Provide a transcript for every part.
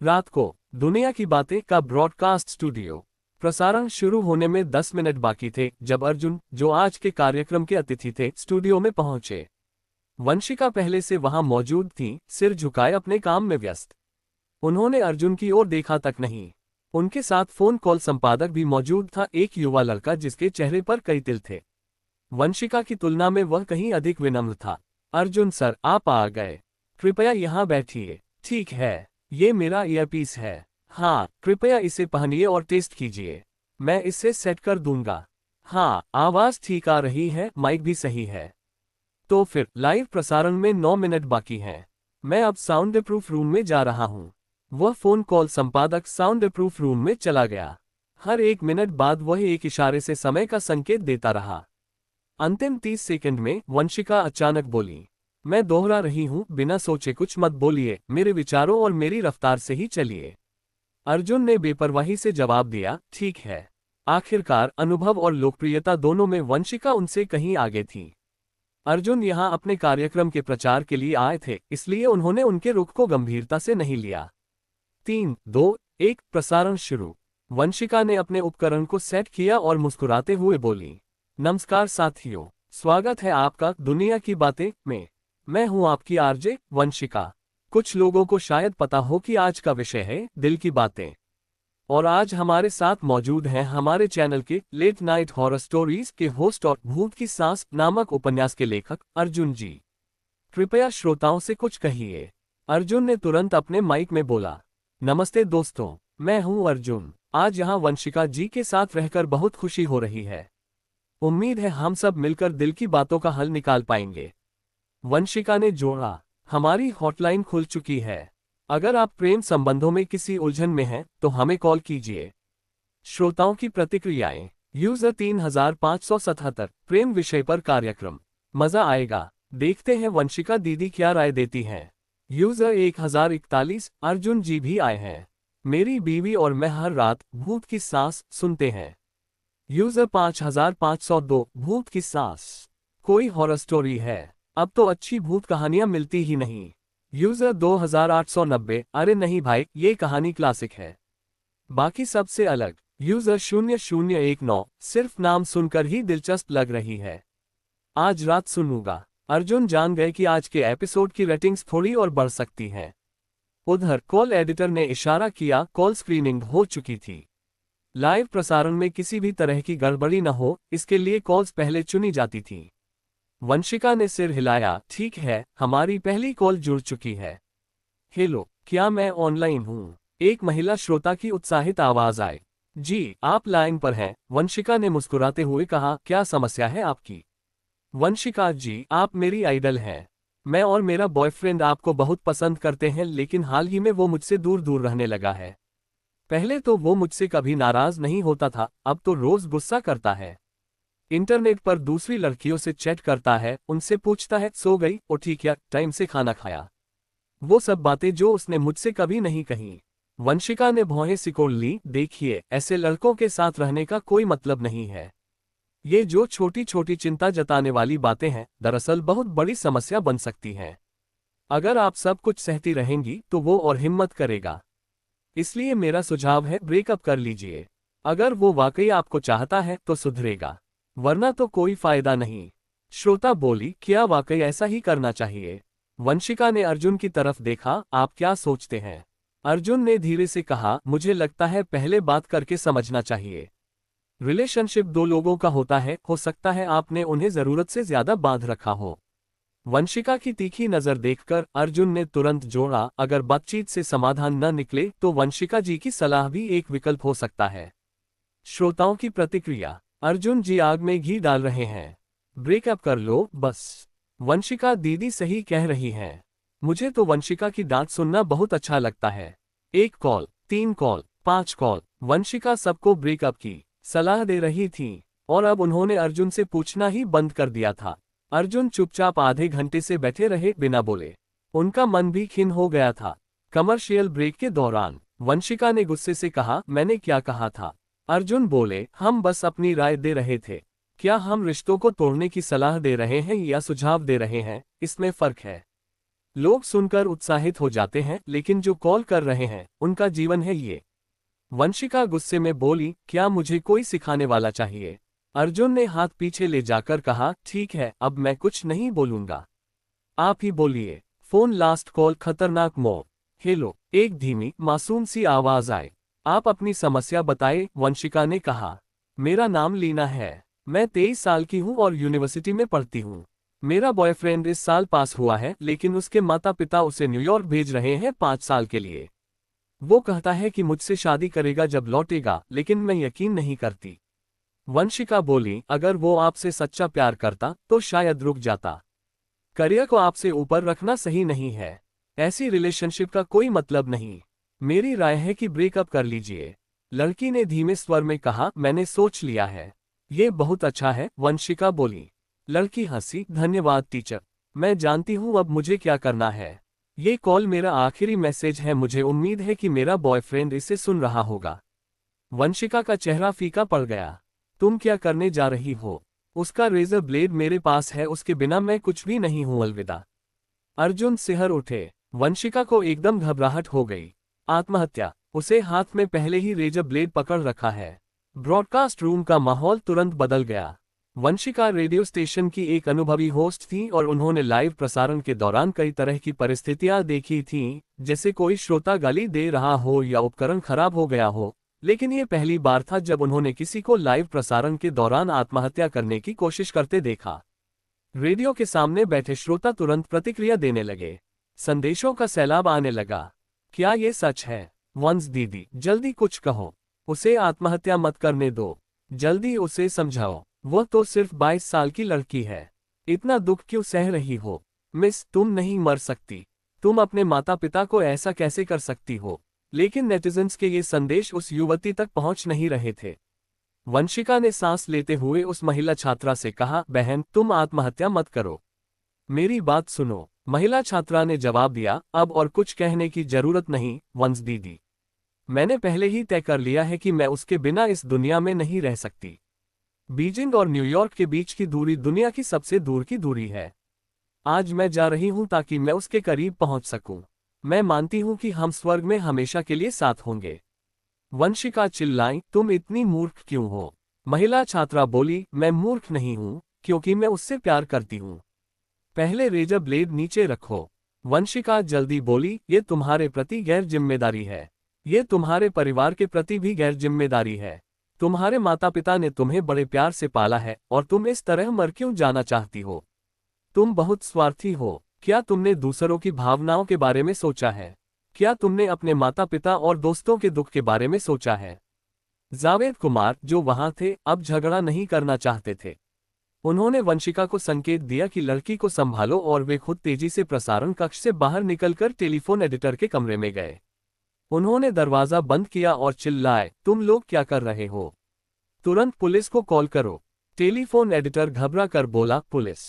रात को दुनिया की बातें का ब्रॉडकास्ट स्टूडियो। प्रसारण शुरू होने में 10 मिनट बाकी थे जब अर्जुन, जो आज के कार्यक्रम के अतिथि थे, स्टूडियो में पहुंचे। वंशिका पहले से वहां मौजूद थी, सिर झुकाए अपने काम में व्यस्त। उन्होंने अर्जुन की ओर देखा तक नहीं। उनके साथ फोन कॉल संपादक भी मौजूद था, एक युवा लड़का जिसके चेहरे पर कई तिल थे। वंशिका की तुलना में वह कहीं अधिक विनम्र था। अर्जुन सर, आप आ गए। कृपया यहाँ बैठिए। ठीक है, ये मेरा ईयरपीस है। हाँ, कृपया इसे पहनिए और टेस्ट कीजिए। मैं इसे सेट कर दूंगा। हाँ, आवाज ठीक आ रही है, माइक भी सही है। तो फिर लाइव प्रसारण में 9 मिनट बाकी हैं। मैं अब साउंड प्रूफ रूम में जा रहा हूँ। वह फोन कॉल संपादक साउंड प्रूफ रूम में चला गया। हर 1 मिनट बाद वह एक इशारे से समय का संकेत देता रहा। अंतिम 30 सेकंड में वंशिका अचानक बोली, मैं दोहरा रही हूं, बिना सोचे कुछ मत बोलिए, मेरे विचारों और मेरी रफ्तार से ही चलिए। अर्जुन ने बेपरवाही से जवाब दिया, ठीक है। आखिरकार अनुभव और लोकप्रियता दोनों में वंशिका उनसे कहीं आगे थी। अर्जुन यहां अपने कार्यक्रम के प्रचार के लिए आए थे, इसलिए उन्होंने उनके रुख को गंभीरता से नहीं लिया। 3, 2, 1 प्रसारण शुरू। वंशिका ने अपने उपकरण को सेट किया और मुस्कुराते हुए बोली, नमस्कार साथियों, स्वागत है आपका दुनिया की बातें में। मैं हूं आपकी आरजे वंशिका। कुछ लोगों को शायद पता हो कि आज का विषय है दिल की बातें। और आज हमारे साथ मौजूद हैं हमारे चैनल के लेट नाइट हॉरर स्टोरीज के होस्ट और भूत की सांस नामक उपन्यास के लेखक अर्जुन जी। कृपया श्रोताओं से कुछ कहिए। अर्जुन ने तुरंत अपने माइक में बोला, नमस्ते दोस्तों, मैं हूं अर्जुन। आज यहां वंशिका जी के साथ रहकर बहुत खुशी हो रही है। उम्मीद है हम सब मिलकर दिल की बातों का हल निकाल पाएंगे। वंशिका ने जोड़ा, हमारी हॉटलाइन खुल चुकी है। अगर आप प्रेम संबंधों में किसी उलझन में हैं तो हमें कॉल कीजिए। श्रोताओं की प्रतिक्रियाएं। यूजर 3577 प्रेम विषय पर कार्यक्रम। मजा आएगा। देखते हैं वंशिका दीदी क्या राय देती हैं। यूजर 1041 अर्जुन जी भी आए हैं। मेरी बीवी और मैं हर रात भूत की सांस सुनते हैं। यूजर 5502 भूत की सांस। कोई हॉरर स्टोरी है? अब तो अच्छी भूत कहानियां मिलती ही नहीं। यूजर 2890 अरे नहीं भाई, ये कहानी क्लासिक है, बाकी सबसे अलग। यूजर 0019 सिर्फ नाम सुनकर ही दिलचस्प लग रही है, आज रात सुनूंगा। अर्जुन जान गए कि आज के एपिसोड की रेटिंग्स थोड़ी और बढ़ सकती हैं। उधर कॉल एडिटर ने इशारा किया, कॉल स्क्रीनिंग हो चुकी थी। लाइव प्रसारण में किसी भी तरह की गड़बड़ी न हो, इसके लिए कॉल्स पहले चुनी जाती थी। वंशिका ने सिर हिलाया, ठीक है, हमारी पहली कॉल जुड़ चुकी है। हेलो, क्या मैं ऑनलाइन हूँ? एक महिला श्रोता की उत्साहित आवाज आई। जी, आप लाइन पर हैं, वंशिका ने मुस्कुराते हुए कहा, क्या समस्या है आपकी? वंशिका जी, आप मेरी आइडल हैं। मैं और मेरा बॉयफ्रेंड आपको बहुत पसंद करते हैं, लेकिन हाल ही में वो मुझसे दूर दूर रहने लगा है। पहले तो वो मुझसे कभी नाराज नहीं होता था, अब तो रोज गुस्सा करता है। इंटरनेट पर दूसरी लड़कियों से चैट करता है, उनसे पूछता है सो गई, और ठीक है, टाइम से खाना खाया। वो सब बातें जो उसने मुझसे कभी नहीं कही। वंशिका ने भौहें सिकोड़ ली, देखिए, ऐसे लड़कों के साथ रहने का कोई मतलब नहीं है। ये जो छोटी छोटी चिंता जताने वाली बातें हैं, दरअसल बहुत बड़ी समस्या बन सकती हैं। अगर आप सब कुछ सहती रहेंगी तो वो और हिम्मत करेगा। इसलिए मेरा सुझाव है, ब्रेकअप कर लीजिए। अगर वो वाकई आपको चाहता है तो सुधरेगा, वरना तो कोई फायदा नहीं। श्रोता बोली, क्या वाकई ऐसा ही करना चाहिए? वंशिका ने अर्जुन की तरफ देखा, आप क्या सोचते हैं? अर्जुन ने धीरे से कहा, मुझे लगता है पहले बात करके समझना चाहिए। रिलेशनशिप दो लोगों का होता है, हो सकता है आपने उन्हें जरूरत से ज्यादा बांध रखा हो। वंशिका की तीखी नजर देखकर अर्जुन ने तुरंत जोड़ा, अगर बातचीत से समाधान न निकले तो वंशिका जी की सलाह भी एक विकल्प हो सकता है। श्रोताओं की प्रतिक्रिया। अर्जुन जी आग में घी डाल रहे हैं। ब्रेकअप कर लो बस। वंशिका दीदी सही कह रही हैं। मुझे तो वंशिका की डांट सुनना बहुत अच्छा लगता है। 1 कॉल, 3 कॉल, 5 कॉल, वंशिका सबको ब्रेकअप की सलाह दे रही थी, और अब उन्होंने अर्जुन से पूछना ही बंद कर दिया था। अर्जुन चुपचाप आधे घंटे से बैठे रहे, बिना बोले। उनका मन भी खिन्न हो गया था। कमर्शियल ब्रेक के दौरान वंशिका ने गुस्से से कहा, मैंने क्या कहा था? अर्जुन बोले, हम बस अपनी राय दे रहे थे। क्या हम रिश्तों को तोड़ने की सलाह दे रहे हैं या सुझाव दे रहे हैं, इसमें फर्क है। लोग सुनकर उत्साहित हो जाते हैं, लेकिन जो कॉल कर रहे हैं उनका जीवन है ये। वंशिका गुस्से में बोली, क्या मुझे कोई सिखाने वाला चाहिए? अर्जुन ने हाथ पीछे ले जाकर कहा, ठीक है, अब मैं कुछ नहीं बोलूंगा, आप ही बोलिए। फोन लास्ट कॉल खतरनाक मोड। हेलो, एक धीमी मासूम सी आवाज आई। आप अपनी समस्या बताए, वंशिका ने कहा। मेरा नाम लीना है, मैं 23 साल की हूँ और यूनिवर्सिटी में पढ़ती हूँ। मेरा बॉयफ्रेंड इस साल पास हुआ है, लेकिन उसके माता पिता उसे न्यूयॉर्क भेज रहे हैं 5 साल के लिए। वो कहता है कि मुझसे शादी करेगा जब लौटेगा, लेकिन मैं यकीन नहीं करती। वंशिका बोली, अगर वो आपसे सच्चा प्यार करता तो शायद रुक जाता। करियर को आपसे ऊपर रखना सही नहीं है। ऐसी रिलेशनशिप का कोई मतलब नहीं। मेरी राय है कि ब्रेकअप कर लीजिए। लड़की ने धीमे स्वर में कहा, मैंने सोच लिया है। ये बहुत अच्छा है, वंशिका बोली। लड़की हंसी, धन्यवाद टीचर, मैं जानती हूँ अब मुझे क्या करना है। ये कॉल मेरा आखिरी मैसेज है, मुझे उम्मीद है कि मेरा बॉयफ्रेंड इसे सुन रहा होगा। वंशिका का चेहरा फीका पड़ गया। तुम क्या करने जा रही हो? उसका रेजर ब्लेड मेरे पास है, उसके बिना मैं कुछ भी नहीं हूं, अलविदा। अर्जुन सिहर उठे। वंशिका को एकदम घबराहट हो गई। आत्महत्या? उसे हाथ में पहले ही रेजर ब्लेड पकड़ रखा है। ब्रॉडकास्ट रूम का माहौल तुरंत बदल गया। वंशिका रेडियो स्टेशन की एक अनुभवी होस्ट थी और उन्होंने लाइव प्रसारण के दौरान कई तरह की परिस्थितियां देखी थीं, जैसे कोई श्रोता गाली दे रहा हो या उपकरण खराब हो गया हो। लेकिन ये पहली बार था जब उन्होंने किसी को लाइव प्रसारण के दौरान आत्महत्या करने की कोशिश करते देखा। रेडियो के सामने बैठे श्रोता तुरंत प्रतिक्रिया देने लगे। संदेशों का सैलाब आने लगा। क्या ये सच है? वंश दीदी, जल्दी कुछ कहो। उसे आत्महत्या मत करने दो। जल्दी उसे समझाओ, वह तो सिर्फ 22 साल की लड़की है। इतना दुख क्यों सह रही हो? मिस, तुम नहीं मर सकती। तुम अपने माता पिता को ऐसा कैसे कर सकती हो? लेकिन नेटिजन्स के ये संदेश उस युवती तक पहुंच नहीं रहे थे। वंशिका ने सांस लेते हुए उस महिला छात्रा से कहा, बहन, तुम आत्महत्या मत करो, मेरी बात सुनो। महिला छात्रा ने जवाब दिया, अब और कुछ कहने की जरूरत नहीं वंश दीदी। मैंने पहले ही तय कर लिया है कि मैं उसके बिना इस दुनिया में नहीं रह सकती। बीजिंग और न्यूयॉर्क के बीच की दूरी दुनिया की सबसे दूर की दूरी है। आज मैं जा रही हूं ताकि मैं उसके करीब पहुंच सकूं। मैं मानती हूं कि हम स्वर्ग में हमेशा के लिए साथ होंगे। वंशिका चिल्लाई, तुम इतनी मूर्ख क्यों हो? महिला छात्रा बोली, मैं मूर्ख नहीं हूं, क्योंकि मैं उससे प्यार करती हूं। पहले रेजर ब्लेड नीचे रखो। वंशिका जल्दी बोली, ये तुम्हारे प्रति गैर जिम्मेदारी है। ये तुम्हारे परिवार के प्रति भी गैर जिम्मेदारी है। तुम्हारे माता पिता ने तुम्हें बड़े प्यार से पाला है और तुम इस तरह मर क्यों जाना चाहती हो? तुम बहुत स्वार्थी हो। क्या तुमने दूसरों की भावनाओं के बारे में सोचा है? क्या तुमने अपने माता पिता और दोस्तों के दुख के बारे में सोचा है? जावेद कुमार, जो वहां थे, अब झगड़ा नहीं करना चाहते थे। उन्होंने वंशिका को संकेत दिया कि लड़की को संभालो और वे खुद तेजी से प्रसारण कक्ष से बाहर निकलकर टेलीफोन एडिटर के कमरे में गए। उन्होंने दरवाजा बंद किया और चिल्लाए, तुम लोग क्या कर रहे हो? तुरंत पुलिस को कॉल करो। टेलीफोन एडिटर घबरा कर बोला, पुलिस?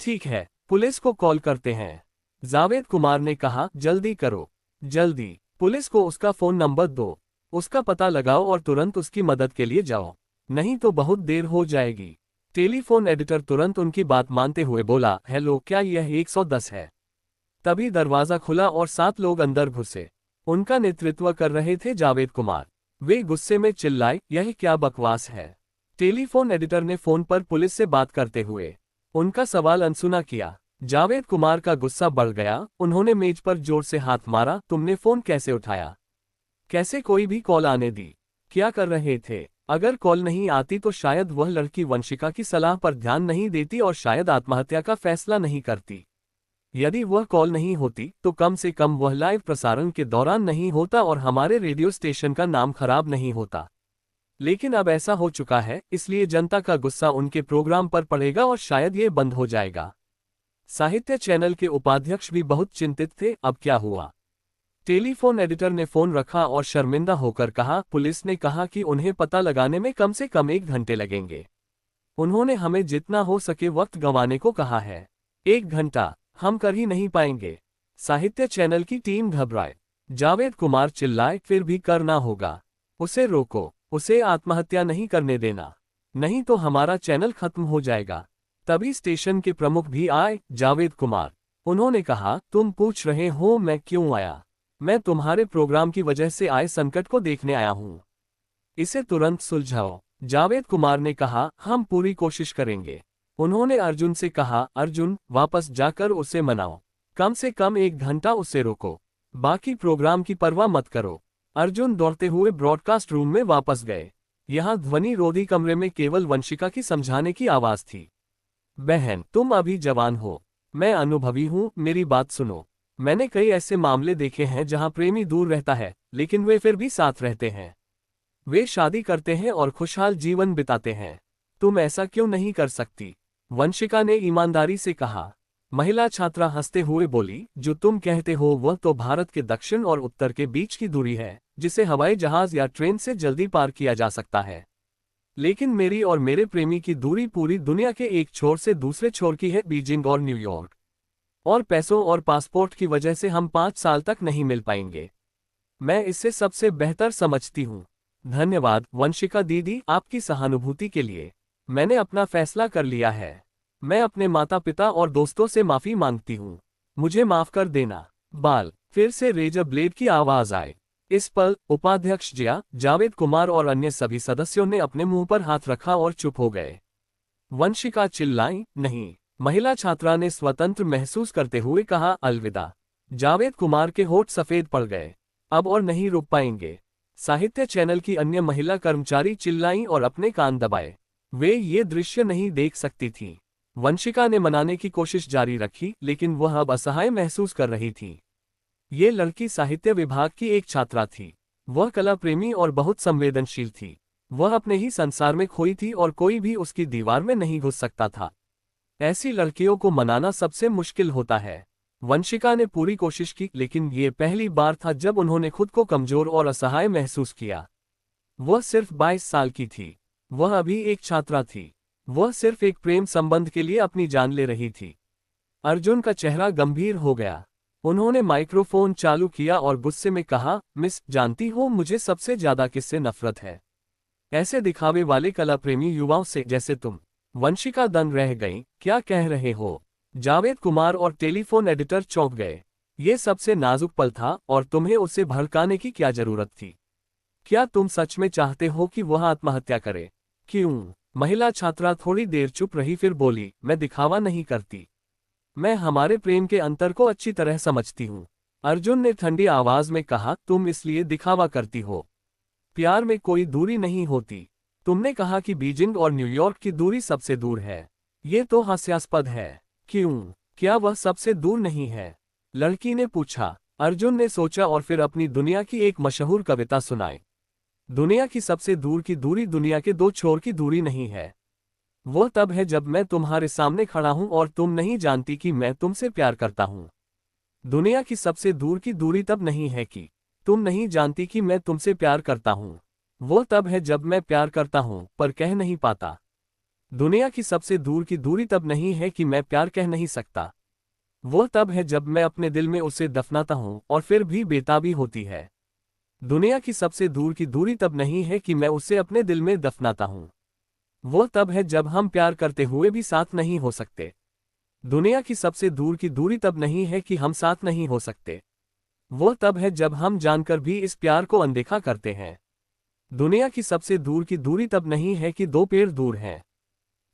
ठीक है, पुलिस को कॉल करते हैं। जावेद कुमार ने कहा, जल्दी करो, जल्दी। पुलिस को उसका फोन नंबर दो, उसका पता लगाओ और तुरंत उसकी मदद के लिए जाओ, नहीं तो बहुत देर हो जाएगी। टेलीफोन एडिटर तुरंत उनकी बात मानते हुए बोला, हेलो, क्या यह 110 है? तभी दरवाजा खुला और 7 लोग अंदर घुसे। उनका नेतृत्व कर रहे थे जावेद कुमार। वे गुस्से में चिल्लाए, यह क्या बकवास है? टेलीफोन एडिटर ने फोन पर पुलिस से बात करते हुए उनका सवाल अनसुना किया। जावेद कुमार का गुस्सा बढ़ गया। उन्होंने मेज पर जोर से हाथ मारा, तुमने फोन कैसे उठाया? कैसे कोई भी कॉल आने दी? क्या कर रहे थे? अगर कॉल नहीं आती तो शायद वह लड़की वंशिका की सलाह पर ध्यान नहीं देती और शायद आत्महत्या का फैसला नहीं करती। यदि वह कॉल नहीं होती तो कम से कम वह लाइव प्रसारण के दौरान नहीं होता और हमारे रेडियो स्टेशन का नाम खराब नहीं होता। लेकिन अब ऐसा हो चुका है, इसलिए जनता का गुस्सा उनके प्रोग्राम पर पड़ेगा और शायद ये बंद हो जाएगा। साहित्य चैनल के उपाध्यक्ष भी बहुत चिंतित थे, अब क्या हुआ? टेलीफोन एडिटर ने फोन रखा और शर्मिंदा होकर कहा, पुलिस ने कहा कि उन्हें पता लगाने में कम से कम 1 घंटे लगेंगे। उन्होंने हमें जितना हो सके वक्त गंवाने को कहा है। 1 घंटा हम कर ही नहीं पाएंगे। साहित्य चैनल की टीम घबराए। जावेद कुमार चिल्लाए, फिर भी करना होगा। उसे रोको, उसे आत्महत्या नहीं करने देना, नहीं तो हमारा चैनल खत्म हो जाएगा। तभी स्टेशन के प्रमुख भी आए, जावेद कुमार। उन्होंने कहा, तुम पूछ रहे हो मैं क्यों आया? मैं तुम्हारे प्रोग्राम की वजह से आए संकट को देखने आया हूँ। इसे तुरंत सुलझाओ। जावेद कुमार ने कहा, हम पूरी कोशिश करेंगे। उन्होंने अर्जुन से कहा, अर्जुन, वापस जाकर उसे मनाओ। कम से कम 1 घंटा उसे रोको। बाकी प्रोग्राम की परवाह मत करो। अर्जुन दौड़ते हुए ब्रॉडकास्ट रूम में वापस गए। यहाँ ध्वनि रोधी कमरे में केवल वंशिका की समझाने की आवाज थी। बहन, तुम अभी जवान हो। मैं अनुभवी हूँ, मेरी बात सुनो। मैंने कई ऐसे मामले देखे हैं जहाँ प्रेमी दूर रहता है, लेकिन वे फिर भी साथ रहते हैं। वे शादी करते हैं और खुशहाल जीवन बिताते हैं। तुम ऐसा क्यों नहीं कर सकती? वंशिका ने ईमानदारी से कहा। महिला छात्रा हंसते हुए बोली, जो तुम कहते हो वह तो भारत के दक्षिण और उत्तर के बीच की दूरी है, जिसे हवाई जहाज या ट्रेन से जल्दी पार किया जा सकता है। लेकिन मेरी और मेरे प्रेमी की दूरी पूरी दुनिया के एक छोर से दूसरे छोर की है, बीजिंग और न्यूयॉर्क। और पैसों और पासपोर्ट की वजह से हम 5 साल तक नहीं मिल पाएंगे। मैं इससे सबसे बेहतर समझती हूँ। धन्यवाद वंशिका दीदी, आपकी सहानुभूति के लिए। मैंने अपना फैसला कर लिया है। मैं अपने माता पिता और दोस्तों से माफी मांगती हूँ। मुझे माफ कर देना। बाल। फिर से रेजर ब्लेड की आवाज आए। इस पल उपाध्यक्ष जिया, जावेद कुमार और अन्य सभी सदस्यों ने अपने मुंह पर हाथ रखा और चुप हो गए। वंशिका चिल्लाई, नहीं। महिला छात्रा ने स्वतंत्र महसूस करते हुए कहा, अलविदा। जावेद कुमार के होठ सफेद पड़ गए। अब और नहीं रुक पाएंगे। साहित्य चैनल की अन्य महिला कर्मचारी चिल्लाईं और अपने कान दबाए। वे ये दृश्य नहीं देख सकती थीं। वंशिका ने मनाने की कोशिश जारी रखी, लेकिन वह अब असहाय महसूस कर रही थी। ये लड़की साहित्य विभाग की एक छात्रा थी। वह कला प्रेमी और बहुत संवेदनशील थी। वह अपने ही संसार में खोई थी और कोई भी उसकी दीवार में नहीं घुस सकता था। ऐसी लड़कियों को मनाना सबसे मुश्किल होता है। वंशिका ने पूरी कोशिश की, लेकिन ये पहली बार था जब उन्होंने खुद को कमजोर और असहाय महसूस किया। वह सिर्फ 22 साल की थी। वह अभी एक छात्रा थी। वह सिर्फ एक प्रेम संबंध के लिए अपनी जान ले रही थी। अर्जुन का चेहरा गंभीर हो गया। उन्होंने माइक्रोफोन चालू किया और गुस्से में कहा, मिस, जानती हो मुझे सबसे ज्यादा किससे नफरत है? ऐसे दिखावे वाले कला प्रेमी युवाओं से जैसे तुम। वंशिका दंग रह गई। क्या कह रहे हो? जावेद कुमार और टेलीफोन एडिटर चौंक गए। ये सबसे नाजुक पल था और तुम्हें उसे भड़काने की क्या जरूरत थी? क्या तुम सच में चाहते हो कि वह आत्महत्या करे? क्यों? महिला छात्रा थोड़ी देर चुप रही, फिर बोली, मैं दिखावा नहीं करती। मैं हमारे प्रेम के अंतर को अच्छी तरह समझती हूँ। अर्जुन ने ठंडी आवाज में कहा, तुम इसलिए दिखावा करती हो। प्यार में कोई दूरी नहीं होती। तुमने कहा कि बीजिंग और न्यूयॉर्क की दूरी सबसे दूर है। ये तो हास्यास्पद है। क्यों? क्या वह सबसे दूर नहीं है? लड़की ने पूछा। अर्जुन ने सोचा और फिर अपनी दुनिया की एक मशहूर कविता सुनाई। दुनिया की सबसे दूर की दूरी दुनिया के 2 छोर की दूरी नहीं है। वो तब है जब मैं तुम्हारे सामने खड़ा हूं और तुम नहीं जानती कि मैं तुमसे प्यार करता हूं। दुनिया की सबसे दूर की दूरी तब नहीं है कि तुम नहीं जानती कि मैं तुमसे प्यार करता हूं। वो तब है जब मैं प्यार करता हूं पर कह नहीं पाता। दुनिया की सबसे दूर की दूरी तब नहीं है कि मैं प्यार कह नहीं सकता। वो तब है जब मैं अपने दिल में उसे दफनाता हूं और फिर भी बेताबी होती है। दुनिया की सबसे दूर की दूरी तब नहीं है कि मैं उसे अपने दिल में दफनाता हूं। वो तब है जब हम प्यार करते हुए भी साथ नहीं हो सकते। दुनिया की सबसे दूर की दूरी तब नहीं है कि हम साथ नहीं हो सकते। वो तब है जब हम जानकर भी इस प्यार को अनदेखा करते हैं। दुनिया की सबसे दूर की दूरी तब नहीं है कि 2 पेड़ दूर हैं।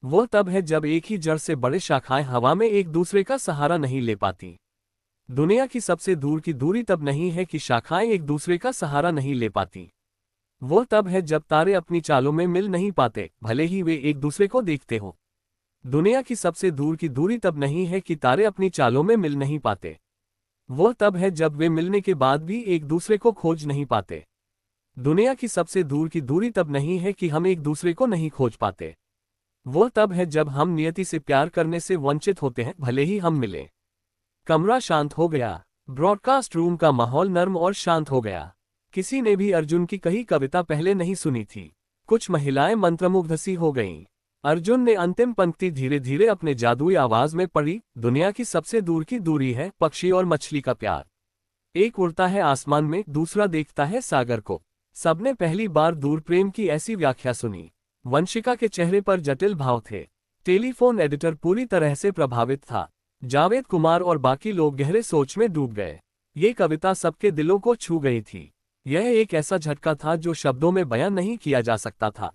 वो तब है जब एक ही जड़ से बड़े शाखाएं हवा में एक दूसरे का सहारा नहीं ले पाती। दुनिया की सबसे दूर की दूरी तब नहीं है कि शाखाएं एक दूसरे का सहारा नहीं ले पाती। वो तब है जब तारे अपनी चालों में मिल नहीं पाते, भले ही वे एक दूसरे को देखते हो। दुनिया की सबसे दूर की दूरी तब नहीं है कि तारे अपनी चालों में मिल नहीं पाते। वो तब है जब वे मिलने के बाद भी एक दूसरे को खोज नहीं पाते। दुनिया की सबसे दूर की दूरी तब नहीं है कि हम एक दूसरे को नहीं खोज पाते। वो तब है जब हम नियति से प्यार करने से वंचित होते हैं, भले ही हम मिले। कमरा शांत हो गया। ब्रॉडकास्ट रूम का माहौल नर्म और शांत हो गया। किसी ने भी अर्जुन की कही कविता पहले नहीं सुनी थी। कुछ महिलाएं मंत्रमुग्ध सी हो गईं। अर्जुन ने अंतिम पंक्ति धीरे धीरे अपने जादुई आवाज में पढ़ी, दुनिया की सबसे दूर की दूरी है पक्षी और मछली का प्यार। एक उड़ता है आसमान में, दूसरा देखता है सागर को। सबने पहली बार दूर प्रेम की ऐसी व्याख्या सुनी। वंशिका के चेहरे पर जटिल भाव थे। टेलीफोन एडिटर पूरी तरह से प्रभावित था। जावेद कुमार और बाकी लोग गहरे सोच में डूब गए। ये कविता सबके दिलों को छू गई थी। यह एक ऐसा झटका था जो शब्दों में बयान नहीं किया जा सकता था।